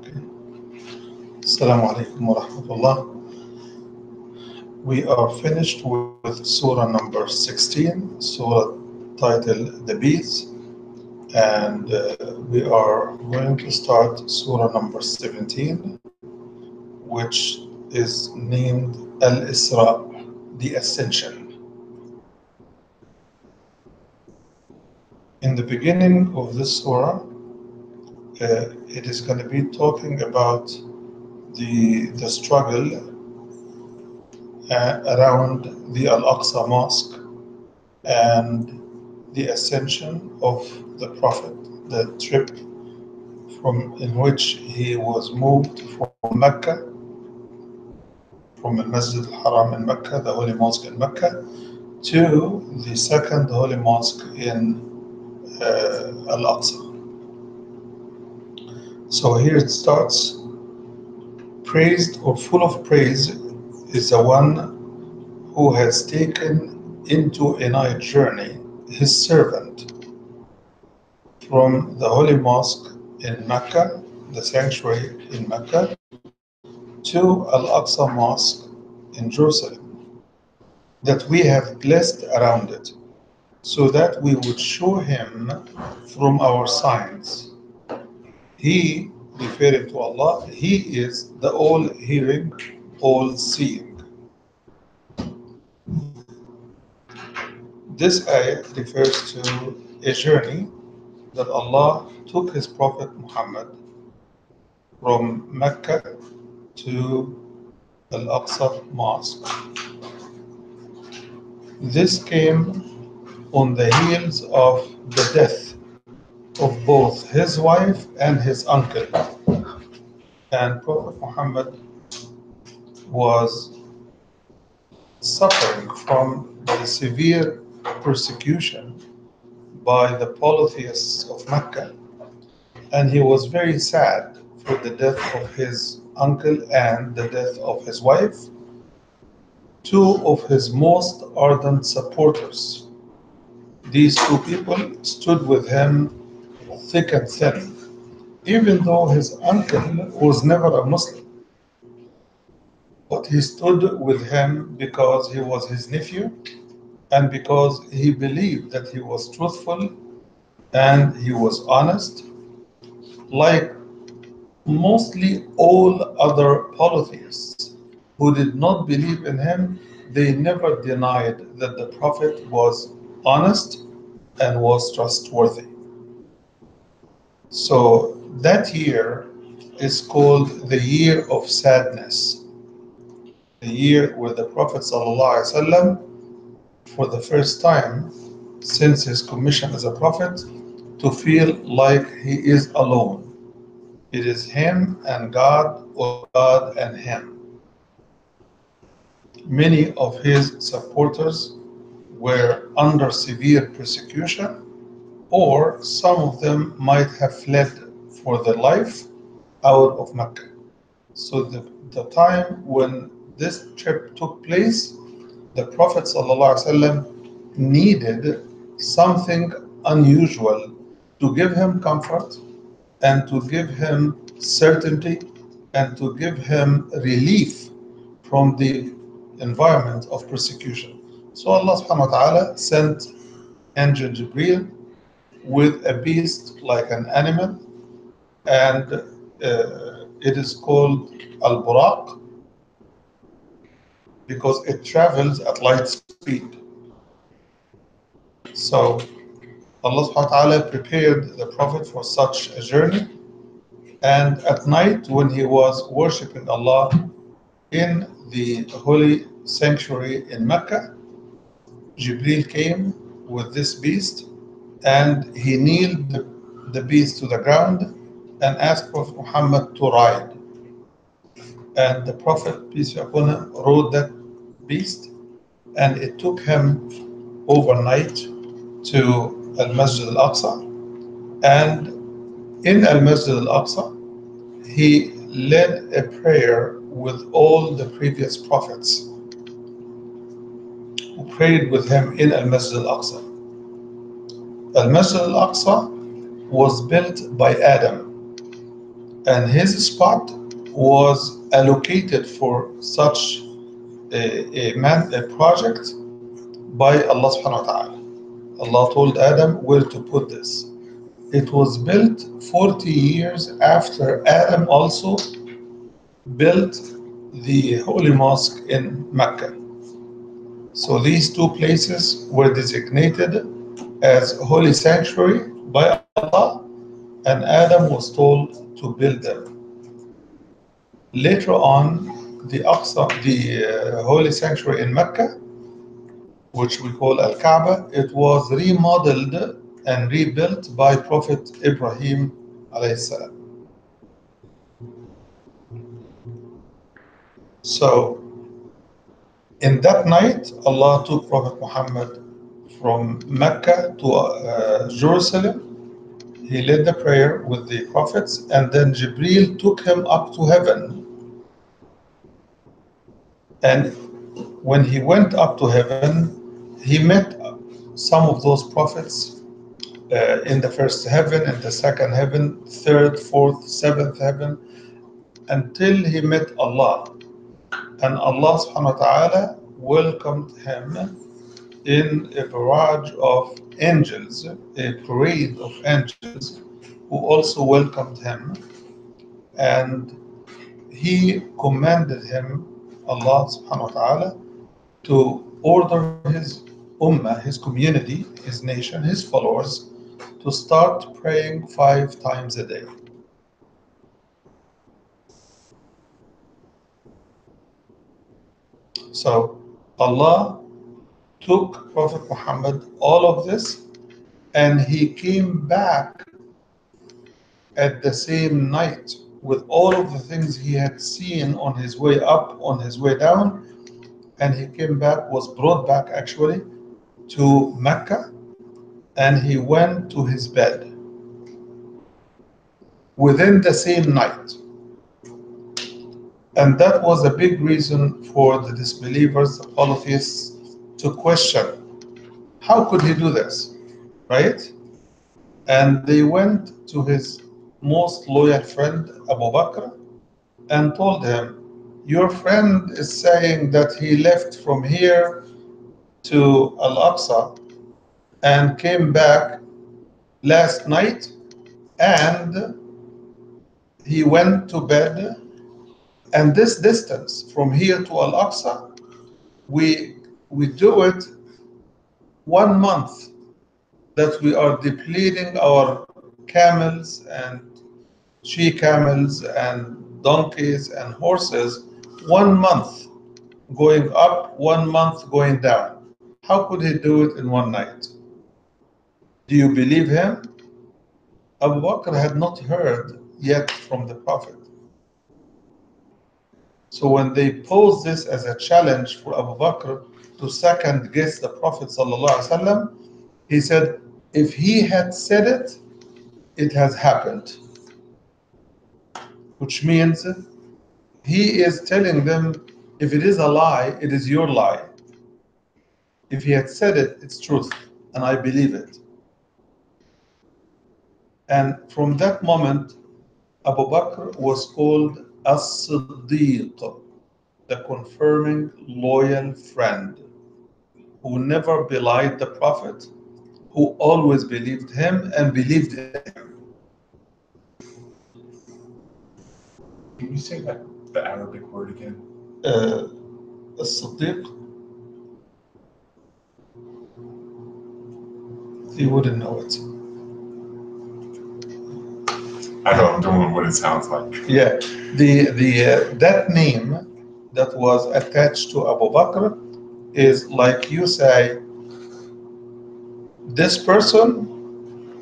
Assalamu alaikum wa rahmatullah. We are finished with Surah number 16, Surah titled The Bees, and we are going to start Surah number 17, which is named Al-Israa, the Ascension. In the beginning of this Surah, it is going to be talking about the struggle around the Al-Aqsa Mosque and the ascension of the Prophet, the trip from in which he was moved from Mecca, from the Masjid al-Haram in Mecca, the Holy Mosque in Mecca, to the second Holy Mosque in Al-Aqsa. So here it starts, praised or full of praise is the one who has taken into a night journey his servant from the Holy Mosque in Mecca, the sanctuary in Mecca, to Al-Aqsa Mosque in Jerusalem, that we have blessed around it, so that we would show him from our signs. He, referring to Allah, He is the all-hearing, all-seeing. This ayah refers to a journey that Allah took His Prophet Muhammad from Mecca to Al-Aqsa Mosque. This came on the heels of the death of both his wife and his uncle. And Prophet Muhammad was suffering from the severe persecution by the polytheists of Mecca. And he was very sad for the death of his uncle and the death of his wife, two of his most ardent supporters. These two people stood with him thick and thin, even though his uncle was never a Muslim. But he stood with him because he was his nephew and because he believed that he was truthful and he was honest, like mostly all other polytheists who did not believe in him. They never denied that the Prophet was honest and was trustworthy. So that year is called the year of sadness, the year where the Prophet ﷺ, for the first time since his commission as a prophet, to feel like he is alone. It is him and God, or God and him. Many of his supporters were under severe persecution, or some of them might have fled for their life out of Mecca. So the time when this trip took place, the Prophet ﷺ needed something unusual to give him comfort and to give him certainty and to give him relief from the environment of persecution. So Allah subhanahu wa ta'ala sent Angel Jibreel with a beast like an animal, and it is called Al-Buraq because it travels at light speed. So Allah subhanahu wa ta'ala prepared the Prophet for such a journey, and at night when he was worshipping Allah in the holy sanctuary in Mecca, Jibril came with this beast and he kneeled the beast to the ground and asked Prophet Muhammad to ride. And the Prophet, peace be upon him, rode that beast, and it took him overnight to Al-Masjid al-Aqsa. And in Al-Masjid al-Aqsa, he led a prayer with all the previous prophets who prayed with him in Al-Masjid al-Aqsa. Al-Masjid al-Aqsa was built by Adam, and his spot was allocated for such a project by Allah subhanahu wa ta'ala. Allah told Adam where to put this. It was built 40 years after Adam also built the Holy Mosque in Mecca. So these two places were designated as holy sanctuary by Allah, and Adam was told to build them. Later on, the Aqsa, the holy sanctuary in Mecca, which we call Al-Kaaba, it was remodeled and rebuilt by Prophet Ibrahim alayhi salam. So in that night, Allah took Prophet Muhammad from Mecca to Jerusalem. He led the prayer with the prophets, and then Jibril took him up to heaven. And when he went up to heaven, he met some of those prophets in the first heaven, in the second heaven, third, fourth, seventh heaven, until he met Allah. And Allah subhanahu wa ta'ala welcomed him in a barrage of angels, a parade of angels who also welcomed him. And he commanded him, Allah subhanahu wa ta'ala, to order his ummah, his community, his nation, his followers, to start praying 5 times a day. So Allah took Prophet Muhammad all of this, and he came back at the same night with all of the things he had seen on his way up, on his way down, and he came back, was brought back actually to Mecca, and he went to his bed within the same night. And that was a big reason for the disbelievers, the polytheists, to question, how could he do this, right? And they went to his most loyal friend, Abu Bakr, and told him, your friend is saying that he left from here to Al-Aqsa and came back last night, and he went to bed, and this distance from here to Al-Aqsa, we do it 1 month, that we are depleting our camels and she camels and donkeys and horses, 1 month going up, 1 month going down. How could he do it in one night? Do you believe him? Abu Bakr had not heard yet from the Prophet. So when they posed this as a challenge for Abu Bakr to second guess the Prophet ﷺ, he said, if he had said it, it has happened. Which means he is telling them, if it is a lie, it is your lie. If he had said it, it's truth, and I believe it. And from that moment, Abu Bakr was called As-Siddiq, the confirming loyal friend, who never belied the Prophet, who always believed him and believed in him. Can you say that the Arabic word again? As-Siddiq, you wouldn't know it. I don't know what it sounds like. Yeah, that name that was attached to Abu Bakr is like you say, this person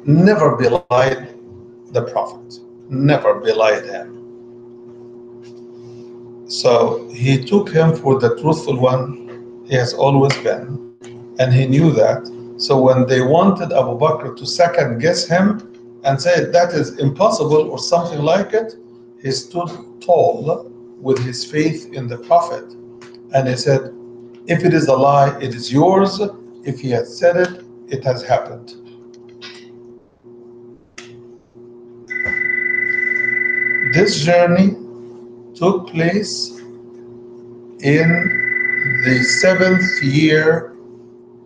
never belied the Prophet, never belied him. So he took him for the truthful one he has always been, and he knew that. So when they wanted Abu Bakr to second guess him and say that is impossible or something like it, he stood tall with his faith in the Prophet, and he said, if it is a lie, it is yours. If he has said it, it has happened. This journey took place in the seventh year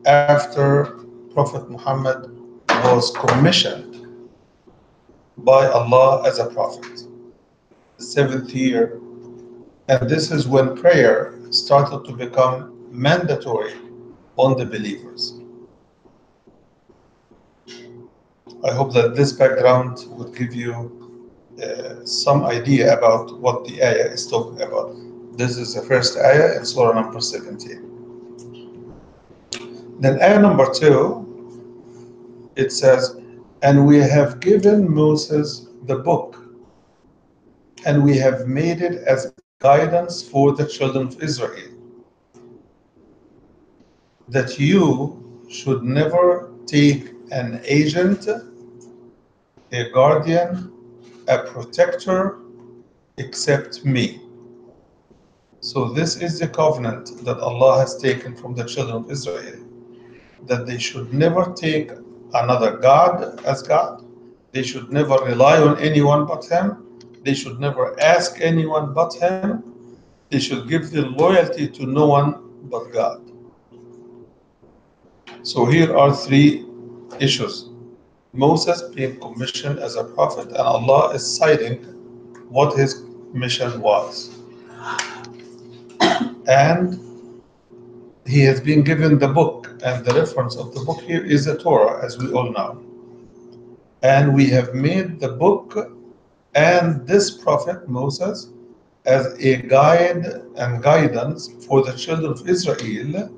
after Prophet Muhammad was commissioned by Allah as a prophet. The seventh year, and this is when prayer started to become mandatory on the believers. I hope that this background would give you some idea about what the ayah is talking about. This is the first ayah in Surah number 17. Then ayah number 2, it says, and we have given Moses the book, and we have made it as guidance for the children of Israel, that you should never take an agent, a guardian, a protector, except me. So this is the covenant that Allah has taken from the children of Israel, that they should never take another God as God. They should never rely on anyone but Him. They should never ask anyone but Him. They should give their loyalty to no one but God. So here are three issues. Moses being commissioned as a prophet, and Allah is citing what his mission was. And he has been given the book, and the reference of the book here is the Torah, as we all know. And we have made the book and this prophet Moses as a guide and guidance for the children of Israel,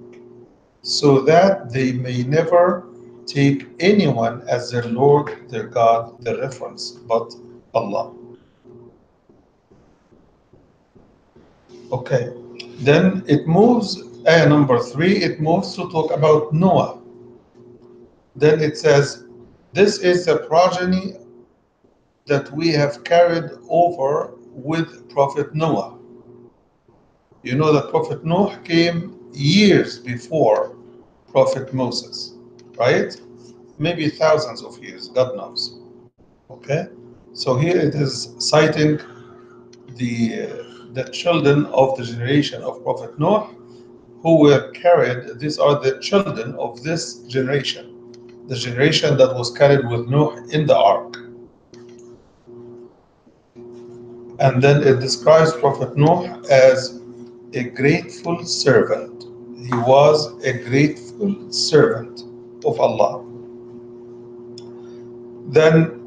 so that they may never take anyone as their Lord, their God, their reference, but Allah. Okay, then it moves, ayah number 3, it moves to talk about Noah. Then it says, this is the progeny that we have carried over with Prophet Noah. You know that Prophet Noah came years before Prophet Moses, right? Maybe thousands of years, God knows. Okay? So here it is citing the children of the generation of Prophet Noah who were carried. These are the children of this generation, the generation that was carried with Noah in the ark. And then it describes Prophet Noah as a grateful servant. He was a grateful servant of Allah. Then,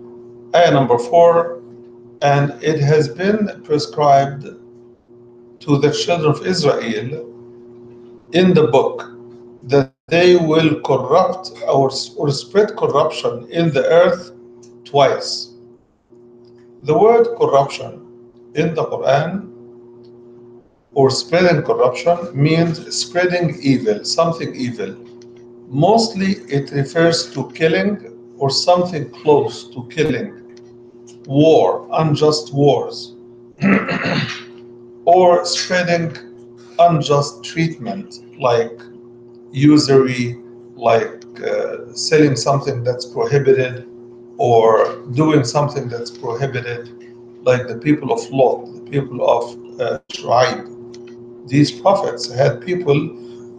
ayah number 4, and it has been prescribed to the children of Israel in the book that they will corrupt or spread corruption in the earth twice. The word corruption in the Quran, or spreading corruption, means spreading evil, something evil. Mostly it refers to killing or something close to killing, war, unjust wars, or spreading unjust treatment like usury, like selling something that's prohibited or doing something that's prohibited, like the people of Lot, the people of Shu'aib. These prophets had people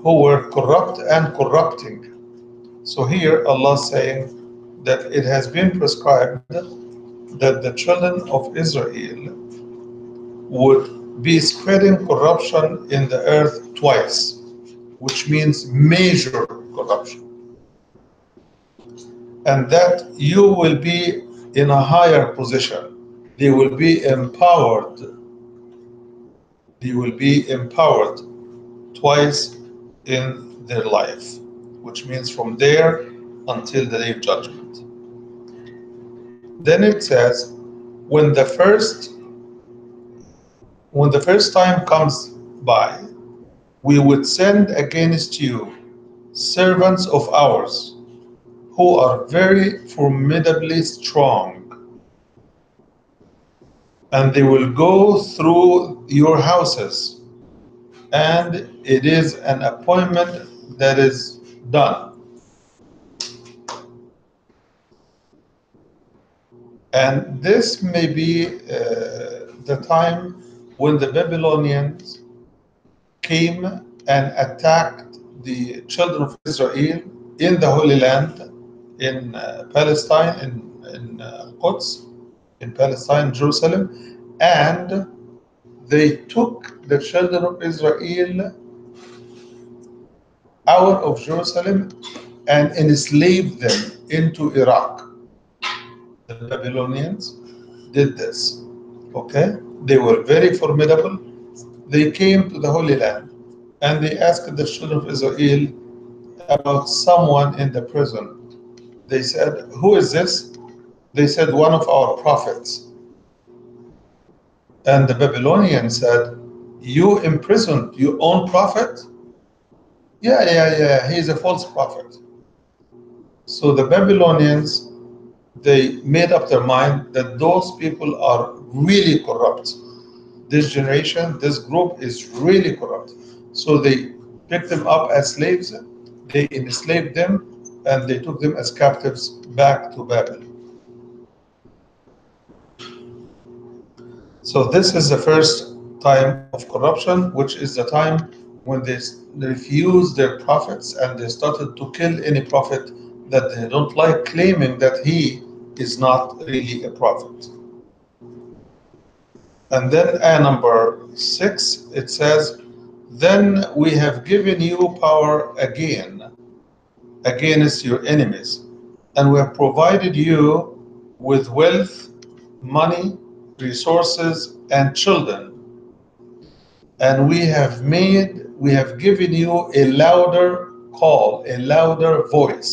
who were corrupt and corrupting. So here Allah is saying that it has been prescribed that the children of Israel would be spreading corruption in the earth twice, which means major corruption. And that you will be in a higher position. They will be empowered. They will be empowered twice in their life, which means from there until the day of judgment. Then it says, when the first time comes by, we would send against you servants of ours who are very formidably strong, and they will go through your houses, and it is an appointment that is done. And this may be the time when the Babylonians came and attacked the children of Israel in the Holy Land, in Palestine, in Quds, in Palestine, Jerusalem, and they took the children of Israel out of Jerusalem and enslaved them into Iraq. The Babylonians did this. Okay? They were very formidable. They came to the Holy Land and they asked the children of Israel about someone in the prison. They said, "Who is this?" They said, "One of our prophets." And the Babylonians said, "You imprisoned your own prophet?" Yeah, yeah, yeah, he is a false prophet. So the Babylonians, they made up their mind that those people are really corrupt. This generation, this group is really corrupt. So they picked them up as slaves, they enslaved them, and they took them as captives back to Babel. So this is the first time of corruption, which is the time when they refused their prophets and they started to kill any prophet that they don't like, claiming that he is not really a prophet. And then ayah number 6, it says, "Then we have given you power again against your enemies, and we have provided you with wealth, money, resources, and children. And we have given you a louder call, a louder voice."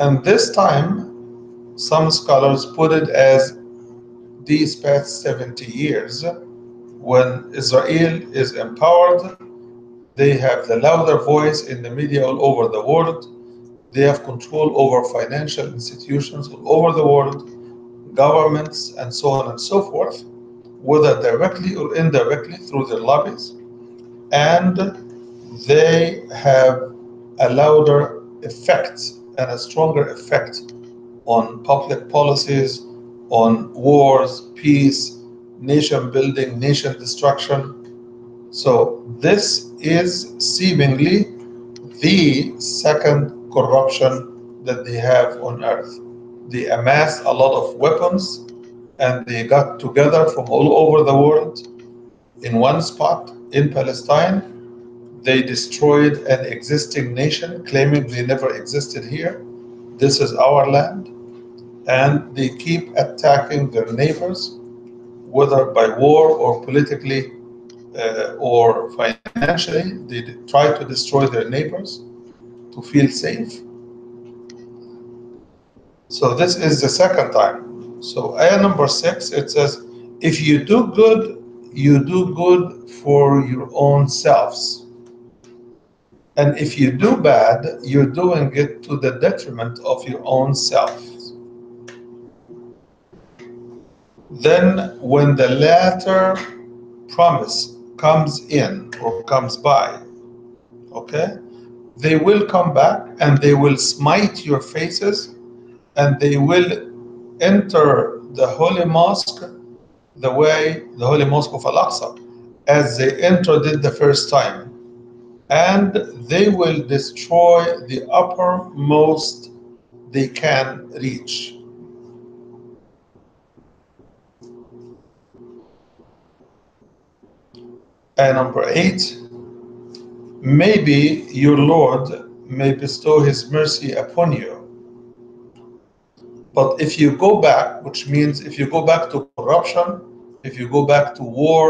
And this time, some scholars put it as these past 70 years, when Israel is empowered, they have the louder voice in the media all over the world. They have control over financial institutions all over the world, governments, and so on and so forth, whether directly or indirectly through their lobbies. And they have a louder effect and a stronger effect on public policies, on wars, peace, nation building, nation destruction. So this is seemingly the second corruption that they have on earth. They amassed a lot of weapons and they got together from all over the world in one spot in Palestine. They destroyed an existing nation, claiming they never existed here. This is our land. And they keep attacking their neighbors, whether by war or politically or financially. They try to destroy their neighbors to feel safe. So this is the second time. So ayah number 6, it says, "If you do good, you do good for your own selves. And if you do bad, you're doing it to the detriment of your own self. Then when the latter promise comes in or comes by, okay, they will come back and they will smite your faces and they will enter the holy mosque the holy mosque of Al-Aqsa, as they entered it the first time. And they will destroy the uppermost they can reach." And number 8, "Maybe your Lord may bestow his mercy upon you. But if you go back," which means if you go back to corruption, if you go back to war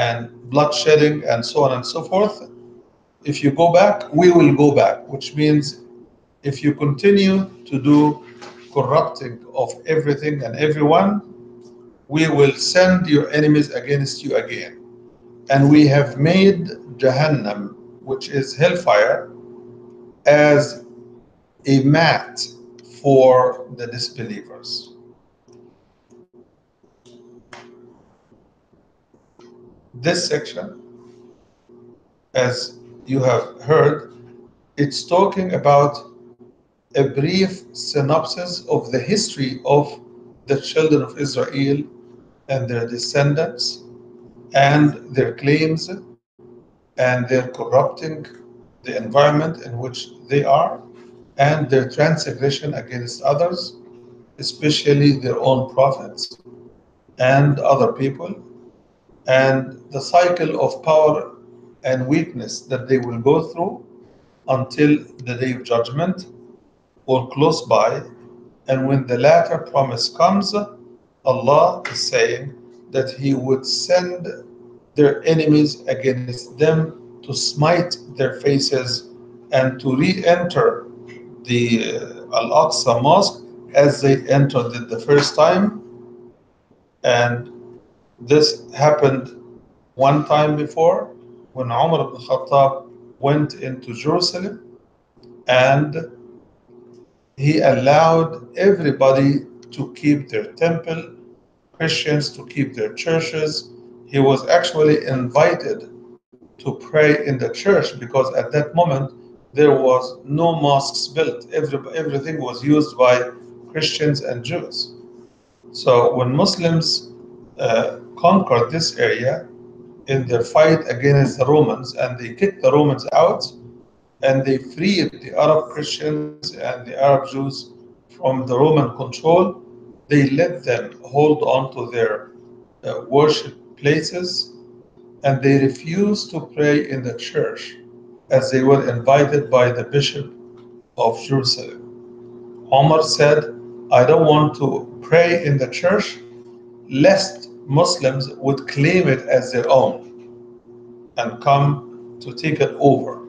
and bloodshedding and so on and so forth, if you go back, we will go back, which means if you continue to do corrupting of everything and everyone, we will send your enemies against you again. And we have made Jahannam, which is hellfire, as a mat for the disbelievers. This section, as you have heard, it's talking about a brief synopsis of the history of the children of Israel and their descendants and their claims and their corrupting the environment in which they are and their transgression against others, especially their own prophets and other people, and the cycle of power and weakness that they will go through until the day of judgment or close by. And when the latter promise comes, Allah is saying that He would send their enemies against them to smite their faces and to re enter the Al Aqsa Mosque as they entered it the first time. And this happened one time before when Umar ibn Khattab went into Jerusalem and he allowed everybody to keep their temple, Christians to keep their churches. He was actually invited to pray in the church because at that moment there was no mosques built. Everything was used by Christians and Jews. So when Muslims conquered this area in their fight against the Romans and they kicked the Romans out and they freed the Arab Christians and the Arab Jews from the Roman control, they let them hold on to their worship places and they refused to pray in the church as they were invited by the Bishop of Jerusalem. Omar said, I don't want to pray in the church lest Muslims would claim it as their own and come to take it over.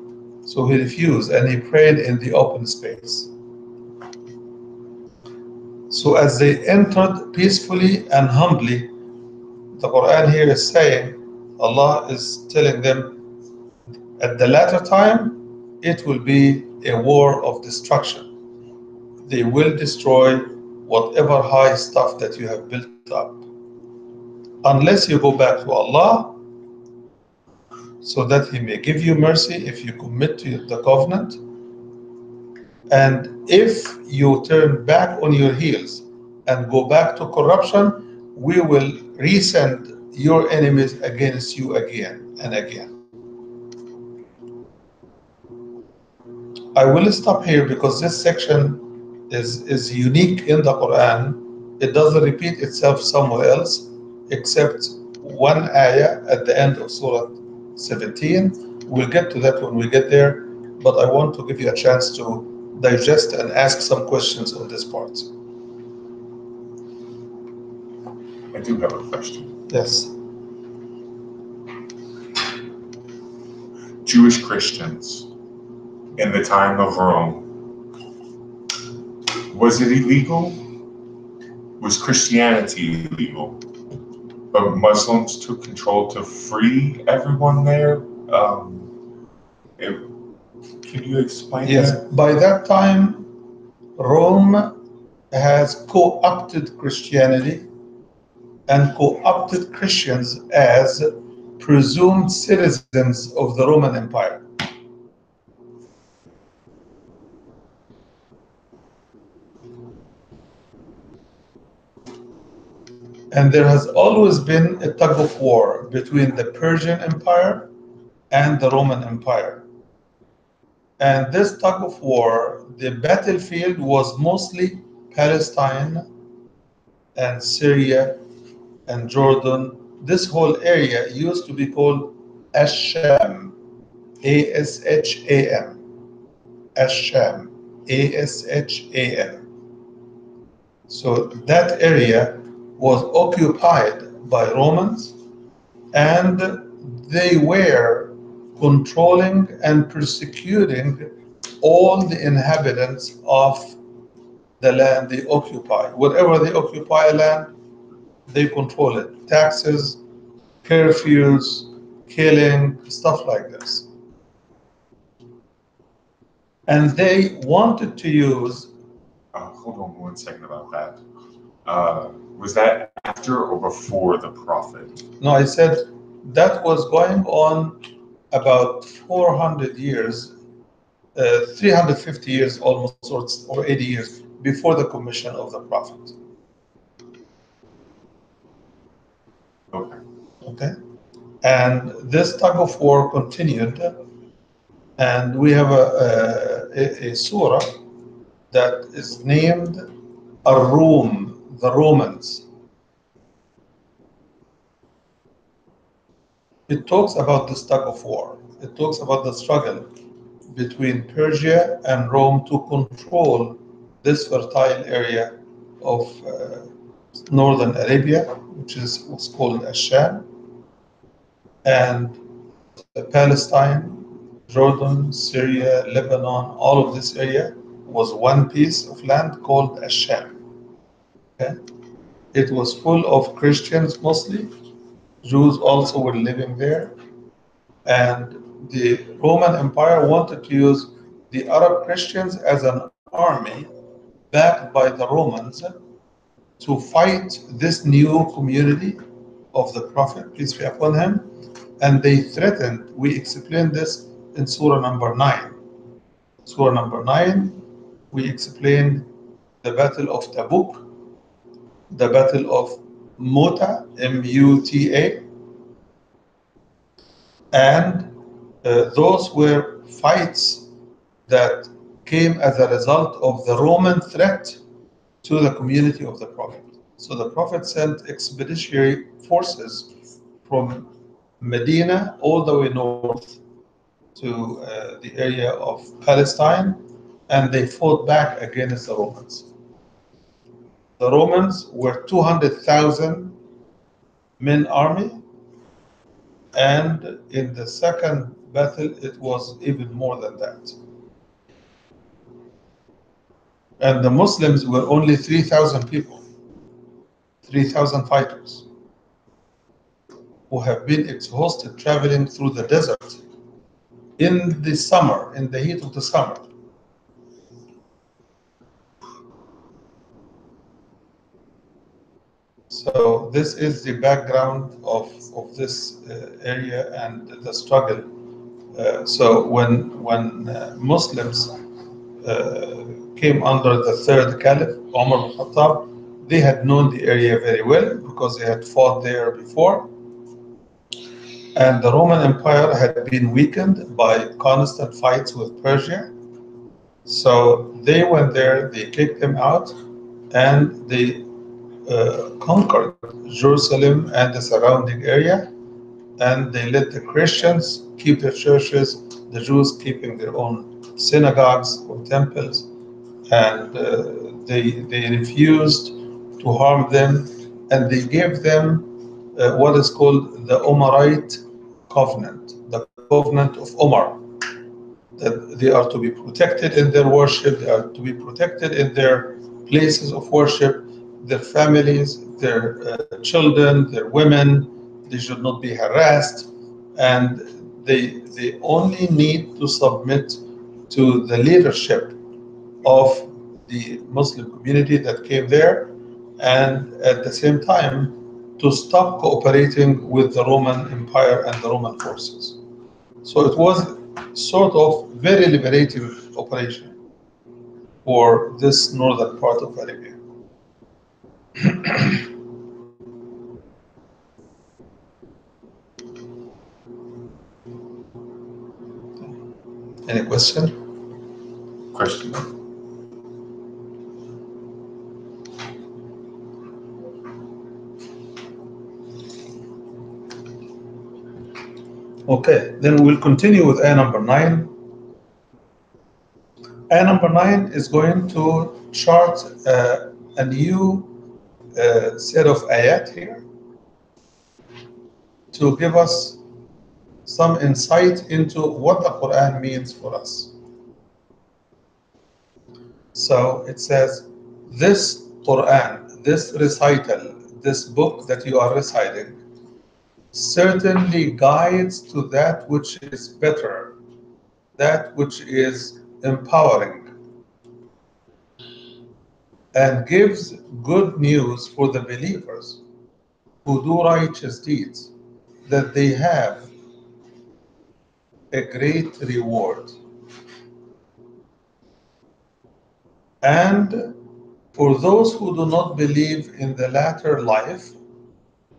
So he refused and he prayed in the open space. So as they entered peacefully and humbly, the Quran here is saying, Allah is telling them, at the latter time, it will be a war of destruction. They will destroy whatever high stuff that you have built up. Unless you go back to Allah so that He may give you mercy if you commit to the covenant. And if you turn back on your heels and go back to corruption, we will resend your enemies against you again and again. I will stop here because this section is unique in the Quran. It doesn't repeat itself somewhere else except one ayah at the end of Surah 17. We'll get to that when we get there, but I want to give you a chance to digest and ask some questions on this part. I do have a question. Yes. Jewish Christians in the time of Rome, was it illegal? Was Christianity illegal? But Muslims took control to free everyone there? Can you explain Yes. that? By that time, Rome has co-opted Christianity and co-opted Christians as presumed citizens of the Roman Empire. And there has always been a tug of war between the Persian Empire and the Roman Empire. And this tug of war, the battlefield was mostly Palestine and Syria and Jordan. This whole area used to be called Asham, Asham, Asham, Asham. So that area was occupied by Romans and they were controlling and persecuting all the inhabitants of the land they occupy. Wherever they occupy a land, they control it. Taxes, curfews, killing, stuff like this. And they wanted to use. Hold on 1 second about that. Was that after or before the Prophet? No, I said that was going on about 400 years 350 years almost, or 80 years before the commission of the Prophet. Okay. Okay? And this tug of war continued, and we have a surah that is named Ar-Rum, the Romans. It talks about this tug of war. It talks about the struggle between Persia and Rome to control this fertile area of northern Arabia, which is what's called Asham, and Palestine, Jordan, Syria, Lebanon, all of this area was one piece of land called Asham. Okay? It was full of Christians mostly. Jews also were living there. And the Roman Empire wanted to use the Arab Christians as an army backed by the Romans to fight this new community of the Prophet, peace be upon him. And they threatened, we explained this in Surah number 9. Surah number 9, we explained the Battle of Tabuk, the Battle of Muta, M-U-T-A, and those were fights that came as a result of the Roman threat to the community of the Prophet. So the Prophet sent expeditionary forces from Medina all the way north to the area of Palestine, and they fought back against the Romans. The Romans were 200,000 men army, and in the second battle it was even more than that. And the Muslims were only 3,000 people, 3,000 fighters who have been exhausted traveling through the desert in the summer, in the heat of the summer. So this is the background of this area and the struggle. So when Muslims came under the third caliph, Umar ibn Khattab, they had known the area very well because they had fought there before. And the Roman Empire had been weakened by constant fights with Persia. So they went there, they kicked them out, and they conquered Jerusalem and the surrounding area. And they let the Christians keep their churches, the Jews keeping their own synagogues or temples. And they refused to harm them. And they gave them what is called the Umarite covenant, the covenant of Umar, that they are to be protected in their worship, they are to be protected in their places of worship, their families, their children, their women, they should not be harassed, and they only need to submit to the leadership of the Muslim community that came there, and at the same time to stop cooperating with the Roman Empire and the Roman forces. So it was sort of very liberating operation for this northern part of Arabia. Any question? Question. Okay, then we'll continue with ayah number 9. Ayah number 9 is going to chart a new set of ayat here to give us some insight into what the Quran means for us. So it says, this Quran, this recital, this book that you are reciting, certainly guides to that which is better, that which is empowering, and gives good news for the believers who do righteous deeds, that they have a great reward. And for those who do not believe in the latter life,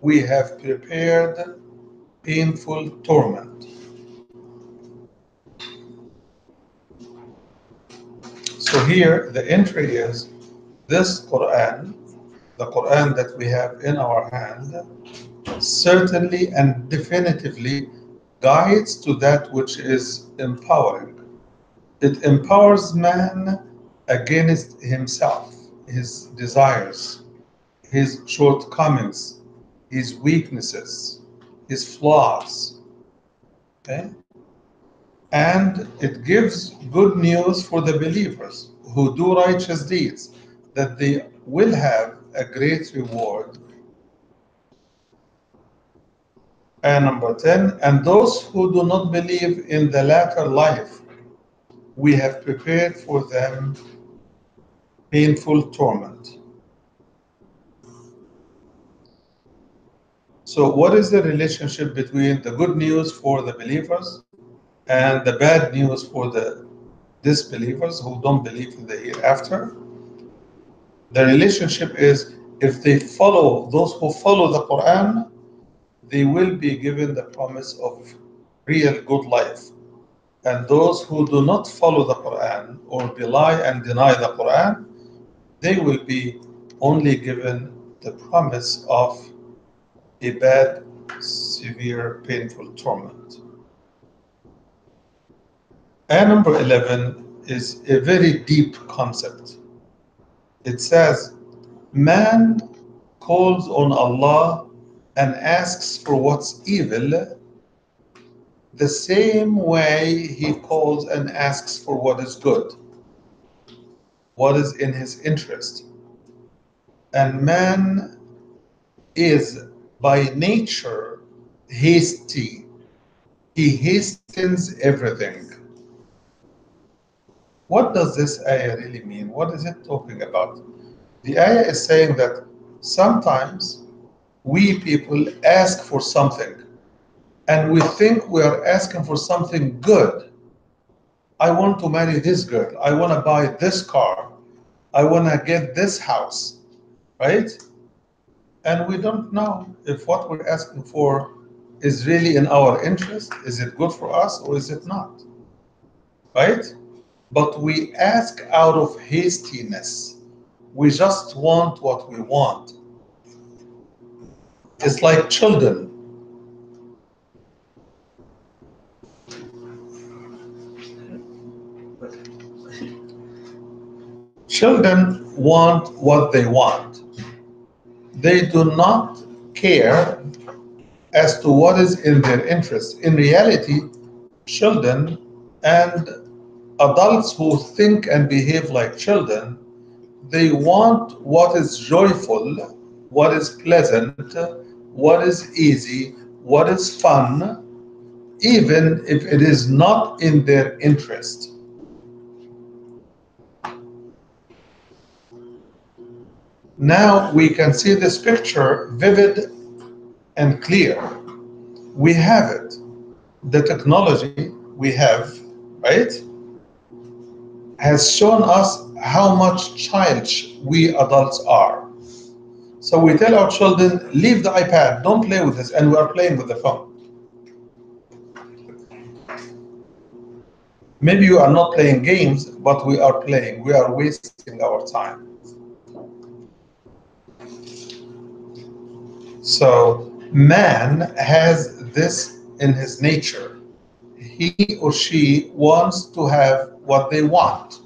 we have prepared painful torment. So here the entry is this Quran, the Quran that we have in our hand, certainly and definitively guides to that which is empowering. It empowers man against himself, his desires, his shortcomings, his weaknesses, his flaws. Okay? And it gives good news for the believers who do righteous deeds, that they will have a great reward. And number 10, and those who do not believe in the latter life, we have prepared for them painful torment. So, what is the relationship between the good news for the believers and the bad news for the disbelievers who don't believe in the hereafter? The relationship is if they follow, those who follow the Quran, they will be given the promise of real good life. And those who do not follow the Quran or belie and deny the Quran, they will be only given the promise of a bad, severe, painful torment. Ayah number 11 is a very deep concept. It says, man calls on Allah and asks for what's evil the same way he calls and asks for what is good, what is in his interest. And man is by nature hasty. He hastens everything. What does this ayah really mean? What is it talking about? The ayah is saying that sometimes we people ask for something and we think we are asking for something good. I want to marry this girl. I want to buy this car. I want to get this house, right? And we don't know if what we're asking for is really in our interest. Is it good for us or is it not? Right? But we ask out of hastiness. We just want what we want. It's like children. Children want what they want. They do not care as to what is in their interest. In reality, children and adults who think and behave like children, they want what is joyful, what is pleasant, what is easy, what is fun, even if it is not in their interest. Now we can see this picture vivid and clear. We have it. The technology we have, right, has shown us how much childish we adults are. So we tell our children, leave the iPad, don't play with this, and we are playing with the phone. Maybe you are not playing games, but we are playing. We are wasting our time. So man has this in his nature. He or she wants to have what they want,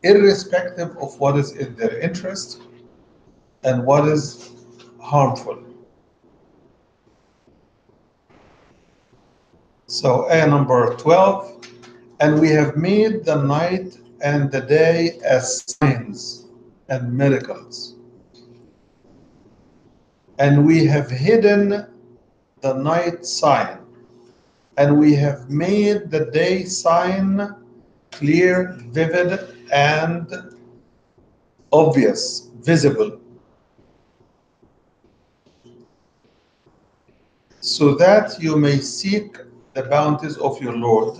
irrespective of what is in their interest and what is harmful. So ayah number 12, and we have made the night and the day as signs and miracles. And we have hidden the night sign, and we have made the day sign clear, vivid, and obvious, visible, so that you may seek the bounties of your Lord,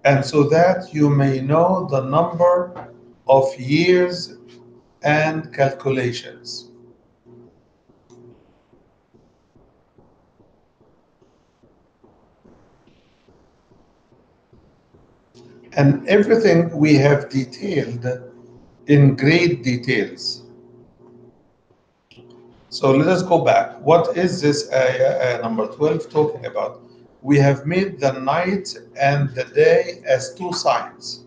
and so that you may know the number of years and calculations. And everything we have detailed in great details. So let us go back. What is this ayah, number 12, talking about? We have made the night and the day as two signs.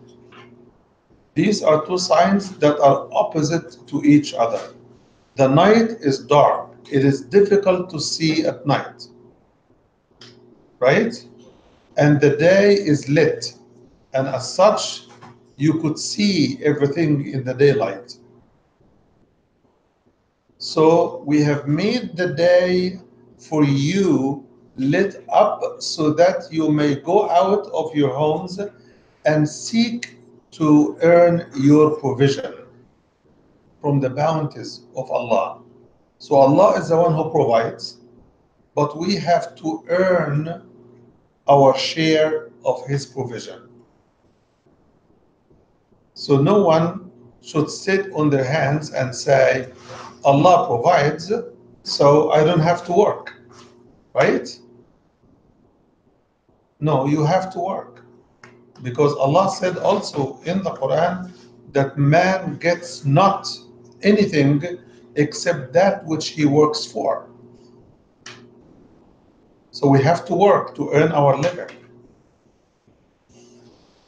These are two signs that are opposite to each other. The night is dark. It is difficult to see at night, right? And the day is lit. And as such, you could see everything in the daylight. So we have made the day for you lit up so that you may go out of your homes and seek to earn your provision from the bounties of Allah. So Allah is the one who provides, but we have to earn our share of His provision. So no one should sit on their hands and say, Allah provides, so I don't have to work, right? No, you have to work. Because Allah said also in the Quran that man gets not anything except that which he works for. So we have to work to earn our living.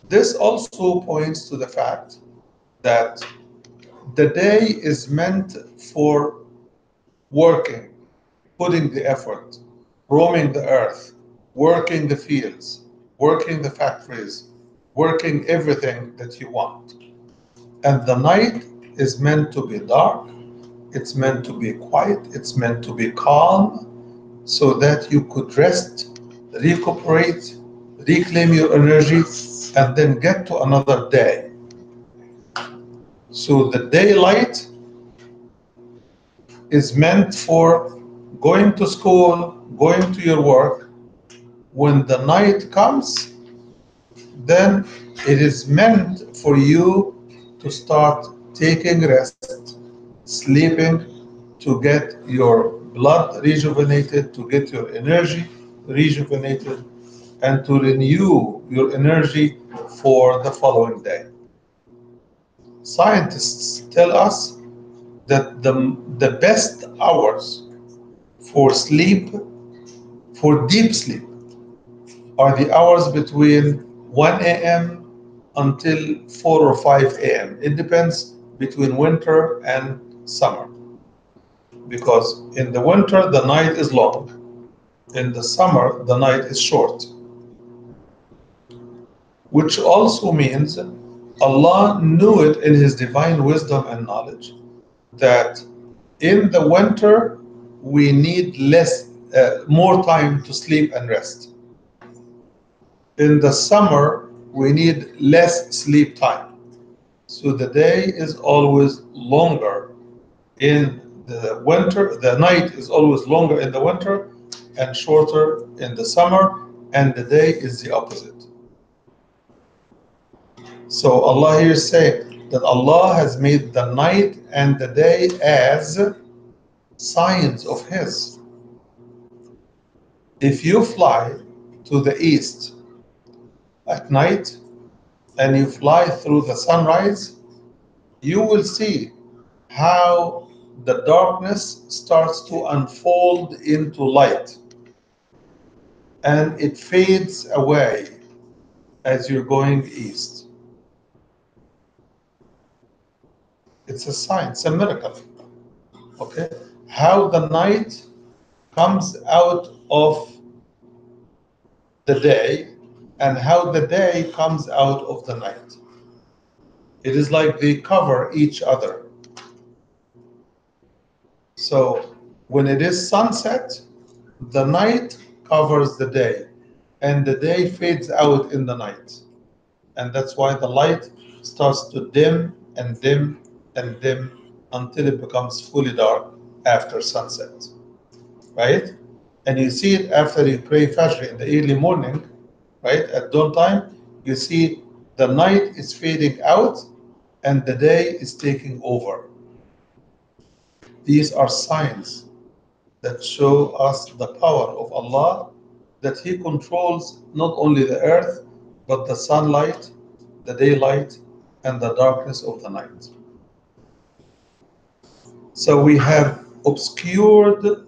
This also points to the fact that the day is meant for working, putting the effort, roaming the earth, working the fields, working the factories, working everything that you want. And the night is meant to be dark, it's meant to be quiet, it's meant to be calm, so that you could rest, recuperate, reclaim your energy, and then get to another day. So the daylight is meant for going to school, going to your work. When the night comes, then it is meant for you to start taking rest, sleeping, to get your blood rejuvenated, to get your energy rejuvenated, and to renew your energy for the following day. Scientists tell us that the best hours for sleep, for deep sleep, are the hours between 1 a.m. until 4 or 5 a.m. It depends between winter and summer. Because in the winter, the night is long. In the summer, the night is short. Which also means Allah knew it in His divine wisdom and knowledge that in the winter, we need more time to sleep and rest. In the summer, we need less sleep time. So the day is always longer in the winter, the night is always longer in the winter and shorter in the summer, and the day is the opposite. So Allah here is saying that Allah has made the night and the day as signs of His. If you fly to the east at night and you fly through the sunrise, you will see how the darkness starts to unfold into light and it fades away as you're going east. It's a sign, it's a miracle. Okay? How the night comes out of the day and how the day comes out of the night. It is like they cover each other. So when it is sunset, the night covers the day and the day fades out in the night. And that's why the light starts to dim and dim and dim until it becomes fully dark after sunset, right? And you see it after you pray Fajr in the early morning, right? At dawn time, you see the night is fading out and the day is taking over. These are signs that show us the power of Allah, that He controls not only the earth, but the sunlight, the daylight, and the darkness of the night. So we have obscured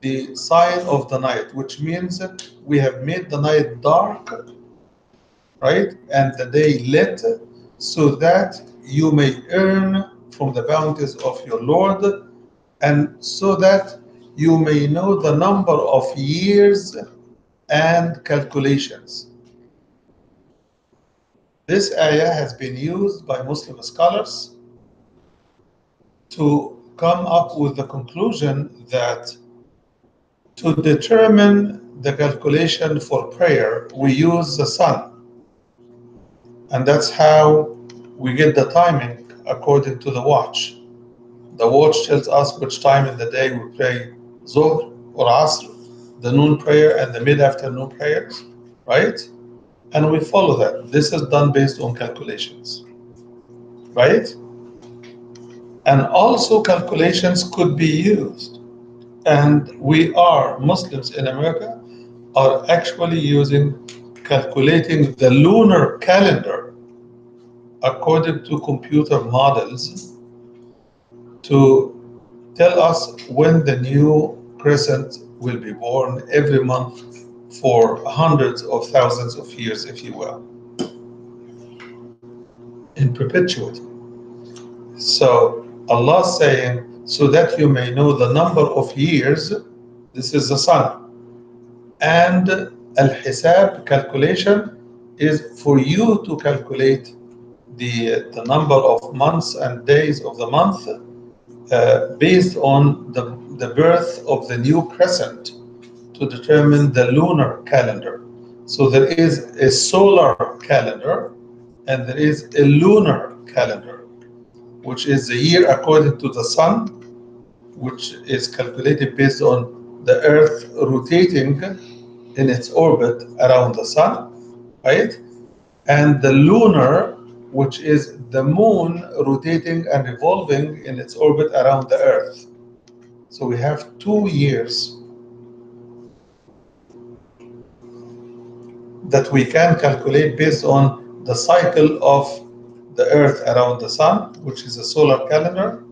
the sign of the night, which means that we have made the night dark, right, and the day lit, so that you may earn from the bounties of your Lord, and so that you may know the number of years and calculations. This ayah has been used by Muslim scholars to come up with the conclusion that to determine the calculation for prayer, we use the sun. And that's how we get the timing according to the watch. The watch tells us which time in the day we pray Zuhr or Asr, the noon prayer and the mid-afternoon prayers, right? And we follow that. This is done based on calculations, right? And also calculations could be used. And we are, Muslims in America, are actually calculating the lunar calendar according to computer models to tell us when the new crescent will be born every month for hundreds of thousands of years, if you will, in perpetuity. So Allah is saying, so that you may know the number of years, this is the sun. And al-hisab, calculation, is for you to calculate the number of months and days of the month based on the birth of the new crescent to determine the lunar calendar. So there is a solar calendar and there is a lunar calendar, which is the year according to the sun, which is calculated based on the earth rotating in its orbit around the sun, right? And the lunar, which is the moon rotating and revolving in its orbit around the earth. So we have 2 years that we can calculate based on the cycle of the earth around the sun, which is a solar calendar,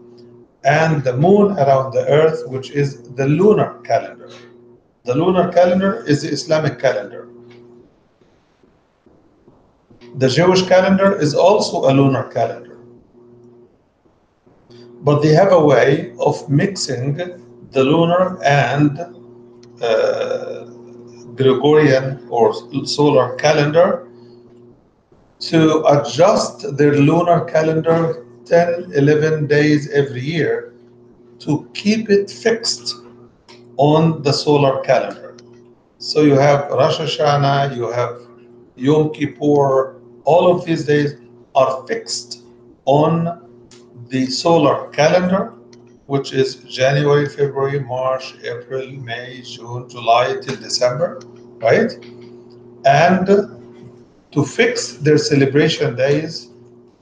and the moon around the earth, which is the lunar calendar. The lunar calendar is the Islamic calendar. The Jewish calendar is also a lunar calendar. But they have a way of mixing the lunar and Gregorian or solar calendar to adjust their lunar calendar 10, 11 days every year to keep it fixed on the solar calendar. So you have Rosh Hashanah, you have Yom Kippur, all of these days are fixed on the solar calendar, which is January, February, March, April, May, June, July till December, right? And to fix their celebration days,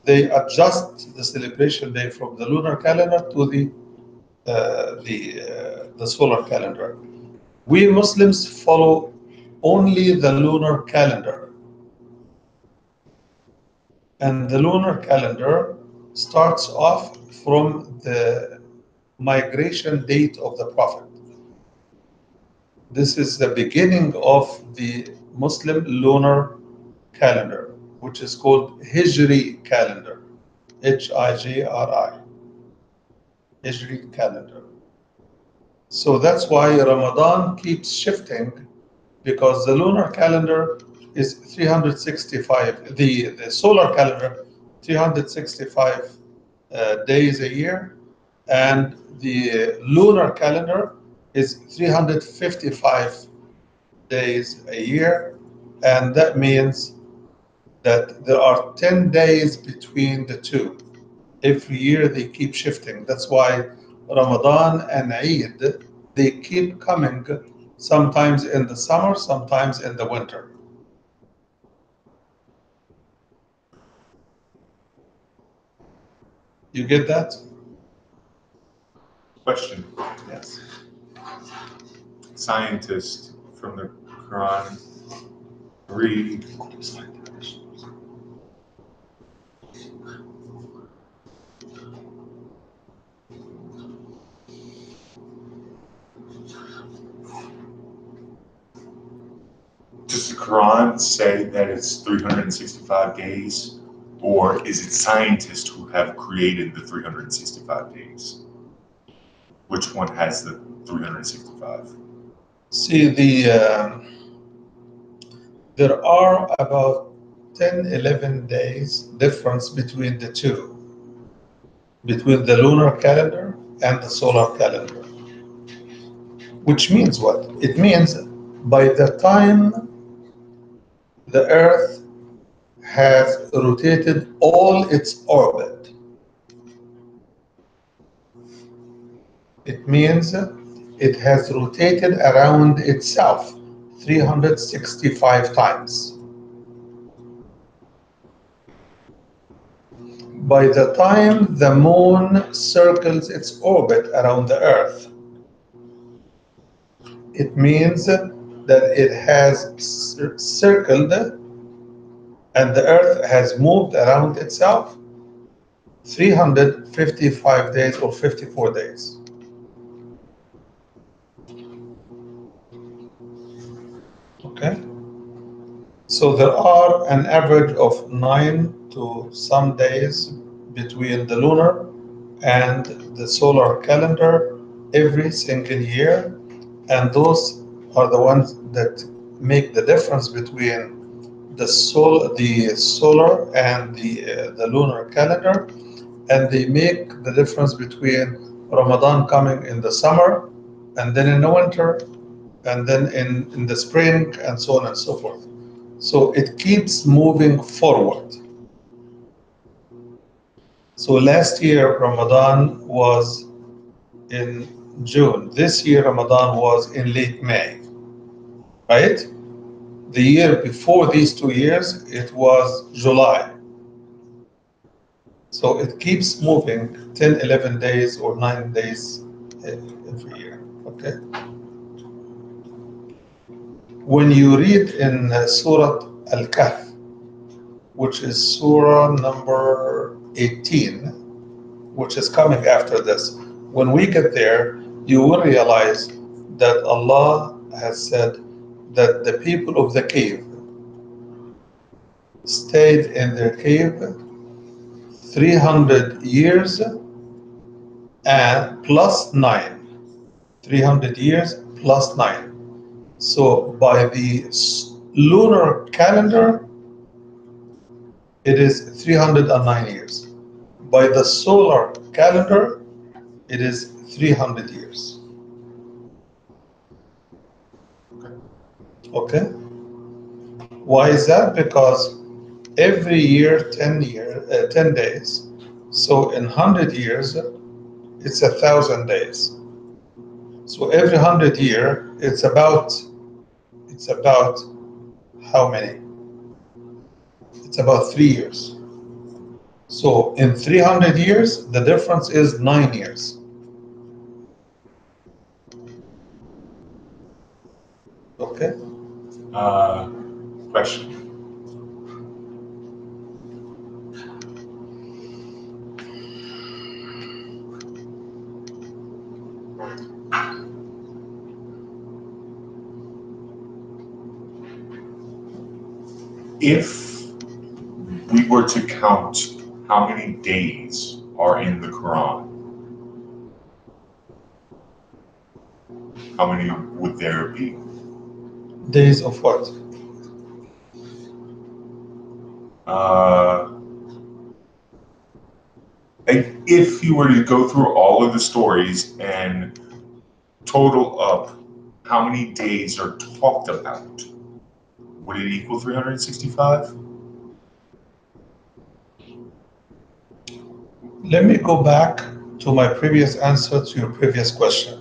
they adjust the celebration day from the lunar calendar to the solar calendar. We Muslims follow only the lunar calendar, and the lunar calendar starts off from the migration date of the Prophet. This is the beginning of the Muslim lunar calendar, which is called Hijri calendar, Hijri, Hijri calendar. So that's why Ramadan keeps shifting, because the lunar calendar is 365, the solar calendar, 365 days a year, and the lunar calendar is 355 days a year, and that means that there are 10 days between the two. Every year they keep shifting. That's why Ramadan and Eid, they keep coming, sometimes in the summer, sometimes in the winter. You get that? Question. Yes. Scientist from the Quran read Does the Quran say that it's 365 days, or is it scientists who have created the 365 days? Which one has the 365? See, there are about 10, 11 days difference between the two, between the lunar calendar and the solar calendar. Which means what? It means by the time the Earth has rotated all its orbit, it means it has rotated around itself 365 times. By the time the moon circles its orbit around the Earth, it means that it has circled and the Earth has moved around itself 355 days or 54 days. Okay? So there are an average of 9 to some days between the lunar and the solar calendar every single year, and those are the ones that make the difference between the solar and the lunar calendar, and they make the difference between Ramadan coming in the summer and then in the winter and then in the spring and so on and so forth. So it keeps moving forward. So last year Ramadan was in June. This year Ramadan was in late May, right? The year before these 2 years, it was July. So it keeps moving 10, 11 days or 9 days every year. Okay. When you read in Surah Al-Kahf, which is Surah number 18, which is coming after this, when we get there, you will realize that Allah has said that the people of the cave stayed in their cave 300 years and plus 9. 300 years plus 9. So by the lunar calendar, it is 309 years. By the solar calendar, it is 300 years. Okay? Why is that? Because every year 10 days. So in 100 years, it's 1,000 days. So every 100 year, it's about how many? It's about 3 years. So in 300 years, the difference is 9 years. Okay? Question. If we were to count how many days are in the Quran, how many would there be? Days of what? And if you were to go through all of the stories and total up how many days are talked about, would it equal 365? Let me go back to my previous answer to your previous question.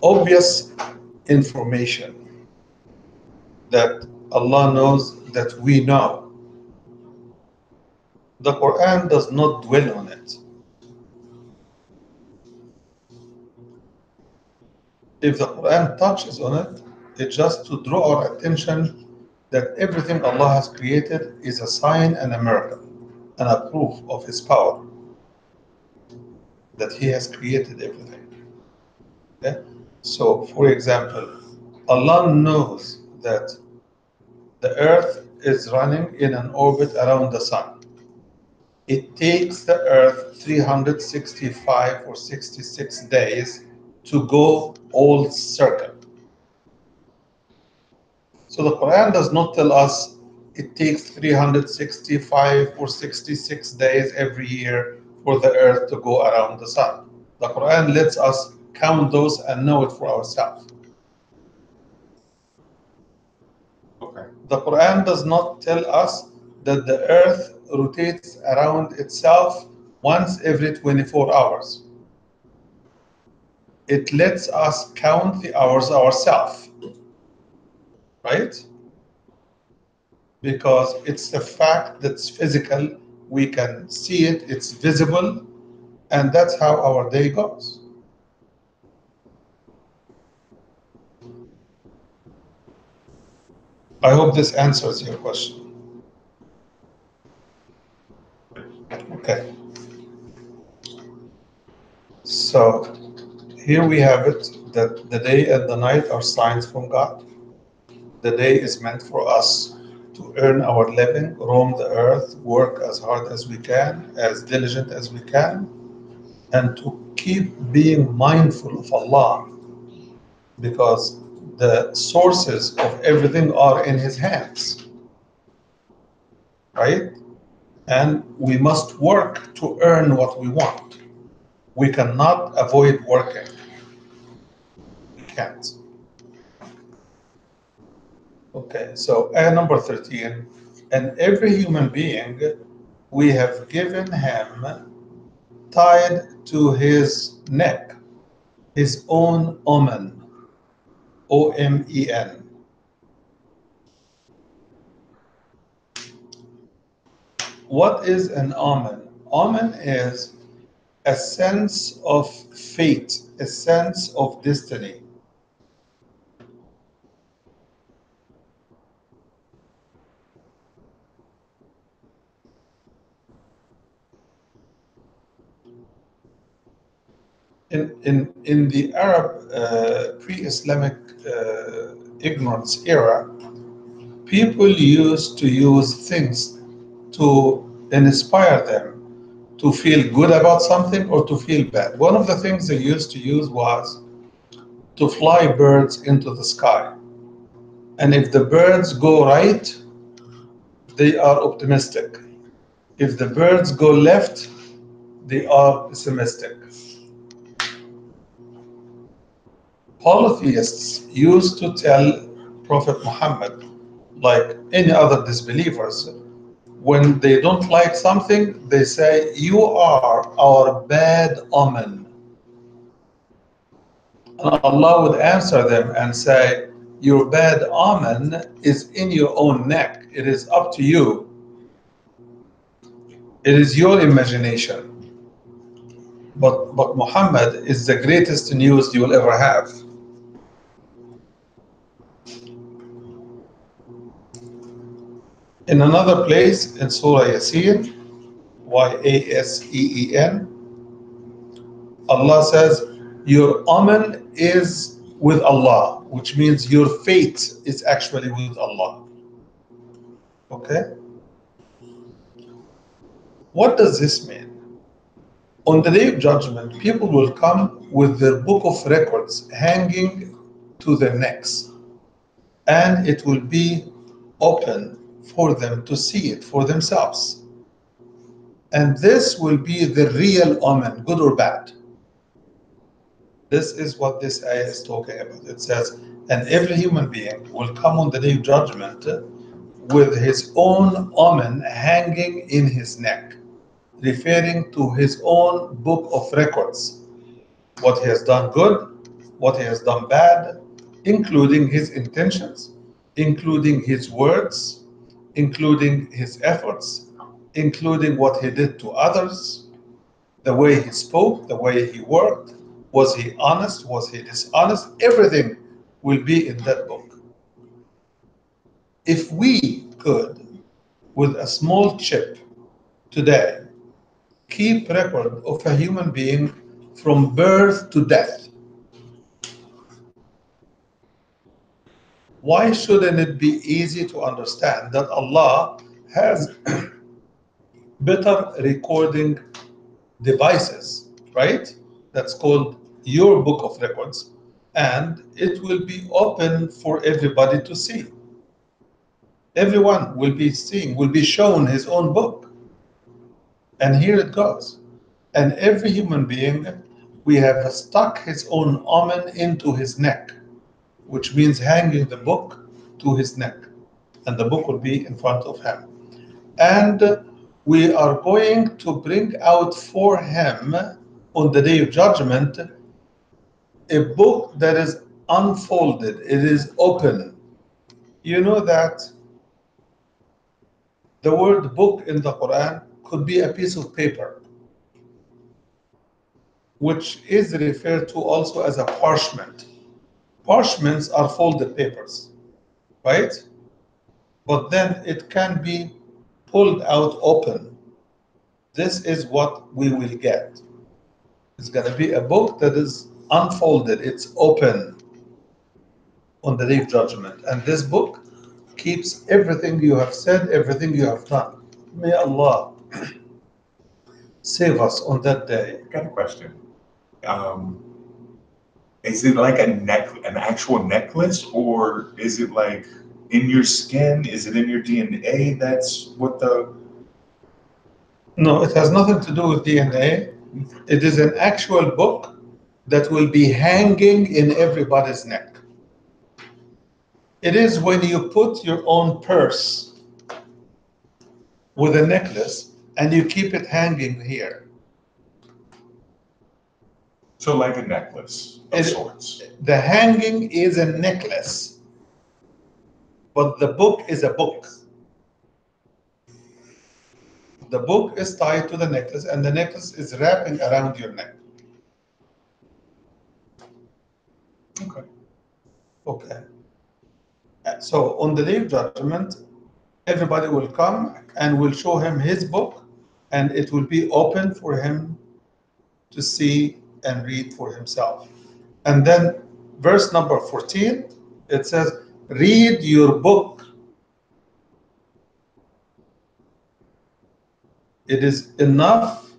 Obvious information that Allah knows that we know The Quran does not dwell on it. If the Quran touches on it, it's just to draw our attention that everything Allah has created is a sign and a miracle and a proof of His power, that He has created everything. Okay? So, for example, Allah knows that the earth is running in an orbit around the sun. It takes the earth 365 or 66 days to go all circle. So the Quran does not tell us it takes 365 or 66 days every year for the earth to go around the sun. The Quran lets us count those and know it for ourselves. Okay. The Quran does not tell us that the earth rotates around itself once every 24 hours. It lets us count the hours ourselves, right? Because it's a fact that's physical, we can see it, it's visible, and that's how our day goes. I hope this answers your question. Okay, so here we have it that the day and the night are signs from God. The day is meant for us to earn our living, roam the earth, work as hard as we can, as diligent as we can, and to keep being mindful of Allah, because the sources of everything are in His hands, right? And we must work to earn what we want. We cannot avoid working. We can't. Okay, so ayah number 13. And every human being, we have given him tied to his neck his own omen, Omen. What is an omen? Omen is a sense of fate, a sense of destiny. In the Arab pre-Islamic ignorance era, people used to use things to inspire them to feel good about something or to feel bad. One of the things they used to use was to fly birds into the sky. And if the birds go right, they are optimistic. If the birds go left, they are pessimistic. Polytheists used to tell Prophet Muhammad, like any other disbelievers, when they don't like something, they say, "You are our bad omen." And Allah would answer them and say, "Your bad omen is in your own neck. It is up to you. It is your imagination. But Muhammad is the greatest news you will ever have." In another place in Surah Yasin, Yaseen, Allah says, "Your omen is with Allah," which means your fate is actually with Allah. Okay? What does this mean? On the day of judgment, people will come with their book of records hanging to their necks, and it will be open for them to see it for themselves. And this will be the real omen, good or bad. This is what this ayah is talking about. It says, and every human being will come on the day of judgment with his own omen hanging in his neck, referring to his own book of records, what he has done good, what he has done bad, including his intentions, including his words, including his efforts, including what he did to others, the way he spoke, the way he worked. Was he honest? Was he dishonest? Everything will be in that book. If we could, with a small chip today, keep record of a human being from birth to death, why shouldn't it be easy to understand that Allah has better recording devices, right? That's called your book of records, and it will be open for everybody to see. Everyone will be seeing, will be shown his own book. And here it goes. And every human being, we have stuck his own omen into his neck, which means hanging the book to his neck. And the book will be in front of him. And we are going to bring out for him on the day of judgment a book that is unfolded, it is open. You know that the word book in the Quran could be a piece of paper, which is referred to also as a parchment. Parchments are folded papers, right? But then it can be pulled out open. This is what we will get. It's going to be a book that is unfolded, it's open on the day of judgment. And this book keeps everything you have said, everything you have done. May Allah save us on that day. I got a question. Um, is it like an actual necklace, or is it like in your skin? Is it in your DNA? That's what the. No, it has nothing to do with DNA. It is an actual book that will be hanging in everybody's neck. It is when you put your own purse with a necklace and you keep it hanging here. So like a necklace of sorts. The hanging is a necklace, but the book is a book. The book is tied to the necklace, and the necklace is wrapping around your neck. Okay. Okay. So on the day of judgment, everybody will come and will show him his book, and it will be open for him to see and read for himself. And then verse number 14, it says, read your book. It is enough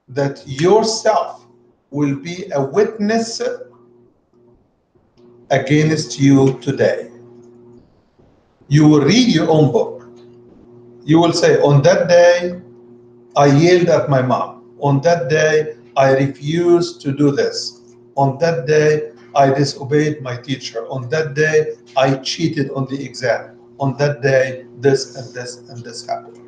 that yourself will be a witness against you today. You will read your own book. You will say, on that day, I yelled at my mom. On that day, I refused to do this. On that day, I disobeyed my teacher. On that day, I cheated on the exam. On that day, this and this and this happened.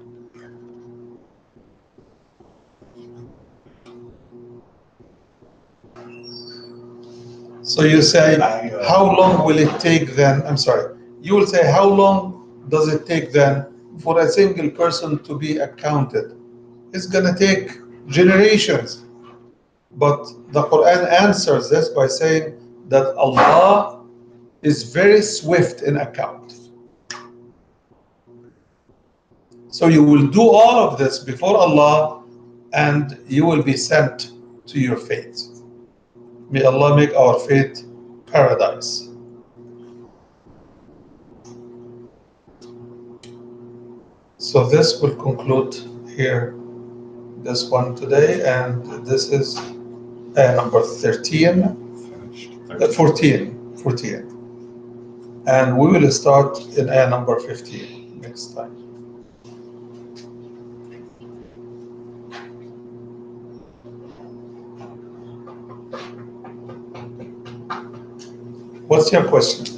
So you say, how long will it take then? I'm sorry. You will say, how long does it take then for a single person to be accounted? It's going to take generations. But the Quran answers this by saying that Allah is very swift in account. So you will do all of this before Allah and you will be sent to your fate. May Allah make our fate paradise. So this will conclude here this one today, and this is number 13, 14, and we will start in number 15 next time. What's your question?